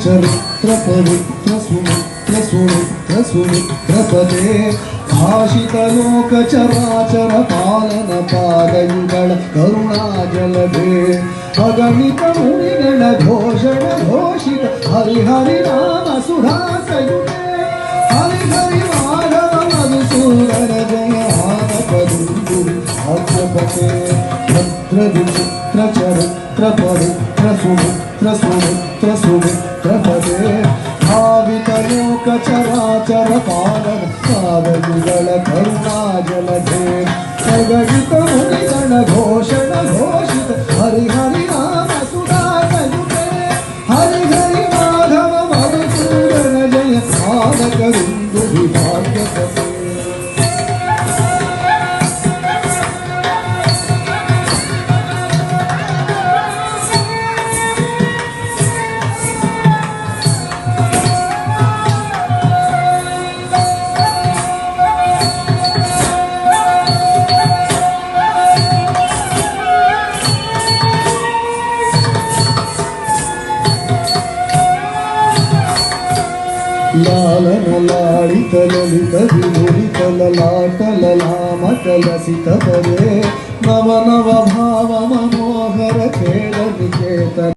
चरित्र पवित्र सुमित्र सुमित्र सुमित्रपदे भाषित लोक चराचर पालन पादयुगल करुणाजलधे अगणित मुनिगण घोषण घोषित हरि हरि नाम सुधा सयुते हरि हरि माधव मधुसूदन जय आनपदुन्दु भाग्यपते भद्र विचित्र चरित्र पवित्र सुमित्र सुमित्र सुमित्रपदे भावित लोक चराचर पालन पादयुगल करुणाजलधे अगणित मुनिगण घोषण घोषित हरि हरि नाम सुधा सयुते हरि हरि माधव मधुसूदन जय साधकरुन्दु विभाग्यपते लालन लाड़ित ललित विमुलित ललाट ललामट लसित पदे नव नव भाव मनोहर खेल निकेतन